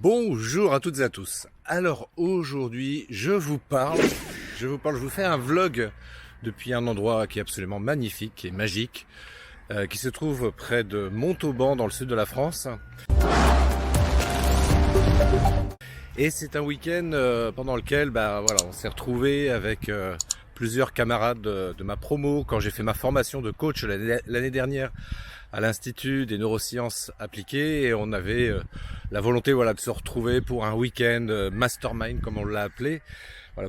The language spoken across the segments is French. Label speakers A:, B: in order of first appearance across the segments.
A: Bonjour à toutes et à tous. Alors aujourd'hui, je vous fais un vlog depuis un endroit qui est absolument magnifique et magique, qui se trouve près de Montauban dans le sud de la France. Et c'est un week-end pendant lequel on s'est retrouvé avec plusieurs camarades de ma promo quand j'ai fait ma formation de coach l'année dernière à l'Institut des neurosciences appliquées, et on avait la volonté de se retrouver pour un week-end mastermind comme on l'a appelé,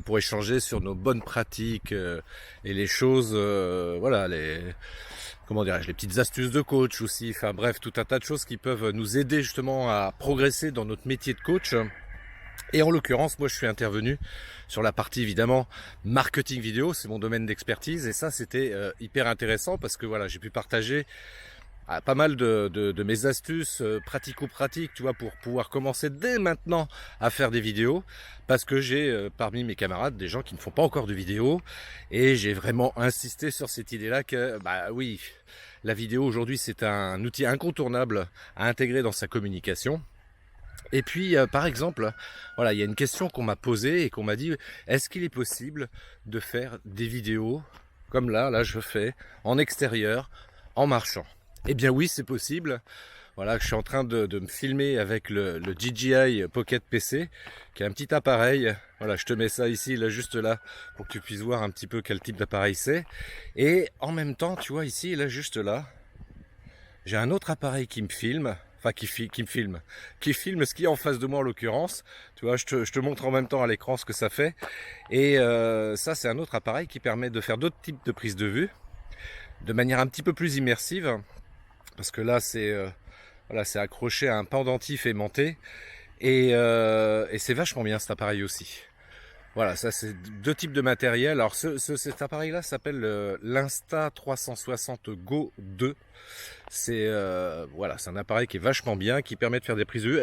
A: pour échanger sur nos bonnes pratiques et les choses, les petites astuces de coach aussi, enfin bref, tout un tas de choses qui peuvent nous aider justement à progresser dans notre métier de coach. Et en l'occurrence, moi je suis intervenu sur la partie évidemment marketing vidéo, c'est mon domaine d'expertise, et ça c'était hyper intéressant parce que j'ai pu partager pas mal de mes astuces pratico-pratiques, pour pouvoir commencer dès maintenant à faire des vidéos, parce que j'ai parmi mes camarades des gens qui ne font pas encore de vidéos, et j'ai vraiment insisté sur cette idée-là que oui, la vidéo aujourd'hui c'est un outil incontournable à intégrer dans sa communication. Et puis par exemple, il y a une question qu'on m'a posée et qu'on m'a dit: est-ce qu'il est possible de faire des vidéos comme là je fais en extérieur en marchant? Eh bien oui, c'est possible. Je suis en train de me filmer avec le DJI Pocket PC, qui est un petit appareil. Je te mets ça ici, juste là, pour que tu puisses voir un petit peu quel type d'appareil c'est. Et en même temps, tu vois ici, juste là, j'ai un autre appareil qui me filme. Qui filme ce qui est en face de moi en l'occurrence. Tu vois, je te montre en même temps à l'écran ce que ça fait. Et ça, c'est un autre appareil qui permet de faire d'autres types de prises de vue, de manière un petit peu plus immersive. Parce que là, c'est accroché à un pendentif aimanté. Et c'est vachement bien cet appareil aussi. Ça c'est deux types de matériel. Alors cet appareil-là s'appelle l'Insta360 Go 2. C'est un appareil qui est vachement bien, qui permet de faire des prises de vue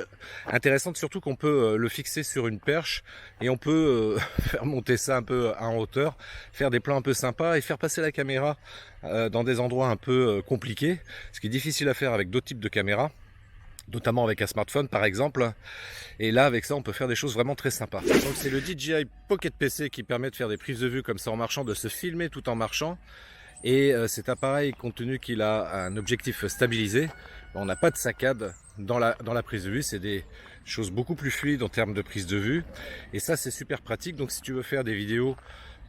A: intéressantes, surtout qu'on peut le fixer sur une perche et on peut faire monter ça un peu en hauteur, faire des plans un peu sympas et faire passer la caméra dans des endroits un peu compliqués, ce qui est difficile à faire avec d'autres types de caméras, notamment avec un smartphone par exemple. Et là, avec ça, on peut faire des choses vraiment très sympas. Donc c'est le DJI Pocket PC qui permet de faire des prises de vue comme ça en marchant, de se filmer tout en marchant. Et cet appareil, compte tenu qu'il a un objectif stabilisé, on n'a pas de saccade dans la prise de vue. C'est des choses beaucoup plus fluides en termes de prise de vue. Et ça, c'est super pratique. Donc si tu veux faire des vidéos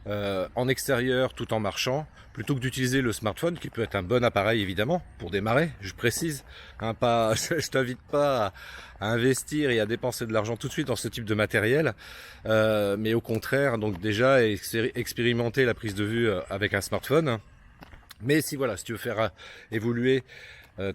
A: en extérieur tout en marchant, plutôt que d'utiliser le smartphone, qui peut être un bon appareil évidemment pour démarrer, je précise, je t'invite pas à investir et à dépenser de l'argent tout de suite dans ce type de matériel, mais au contraire, donc déjà expérimenter la prise de vue avec un smartphone. Mais si tu veux faire évoluer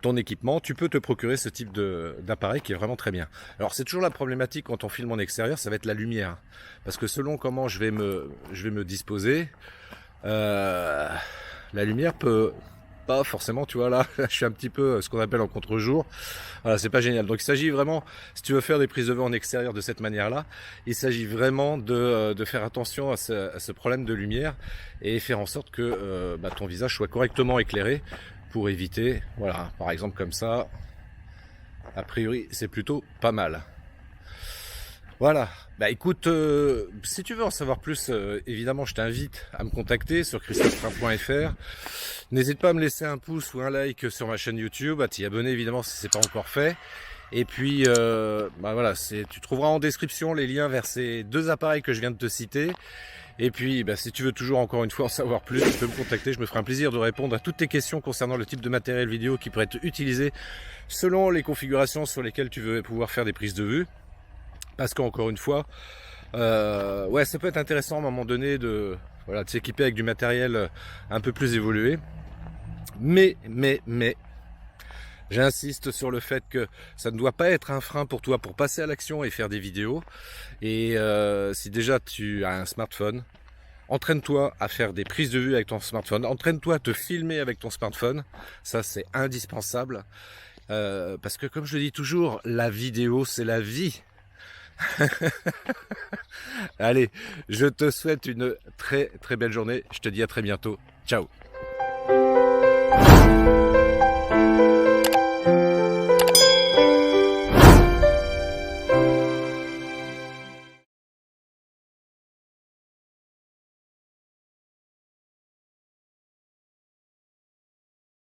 A: ton équipement, tu peux te procurer ce type d'appareil qui est vraiment très bien. Alors c'est toujours la problématique quand on filme en extérieur, ça va être la lumière, parce que selon comment je vais me disposer, la lumière peut pas forcément, là je suis un petit peu ce qu'on appelle en contre-jour. C'est pas génial. Donc il s'agit vraiment, si tu veux faire des prises de vue en extérieur de cette manière-là, il s'agit vraiment de faire attention à ce problème de lumière et faire en sorte que ton visage soit correctement éclairé, pour éviter, par exemple comme ça, a priori c'est plutôt pas mal. Écoute, si tu veux en savoir plus, évidemment je t'invite à me contacter sur christophe.fr. N'hésite pas à me laisser un pouce ou un like sur ma chaîne YouTube, à t'y abonner évidemment si c'est pas encore fait. Et puis tu trouveras en description les liens vers ces deux appareils que je viens de te citer. Et puis si tu veux toujours encore une fois en savoir plus, tu peux me contacter, je me ferai un plaisir de répondre à toutes tes questions concernant le type de matériel vidéo qui pourrait être utilisé selon les configurations sur lesquelles tu veux pouvoir faire des prises de vue. Parce qu'encore une fois, ça peut être intéressant à un moment donné de s'équiper avec du matériel un peu plus évolué. Mais j'insiste sur le fait que ça ne doit pas être un frein pour toi pour passer à l'action et faire des vidéos. Et si déjà tu as un smartphone, entraîne-toi à faire des prises de vue avec ton smartphone. Entraîne-toi à te filmer avec ton smartphone. Ça, c'est indispensable. Parce que comme je le dis toujours, la vidéo, c'est la vie. Allez, je te souhaite une très très belle journée. Je te dis à très bientôt. Ciao.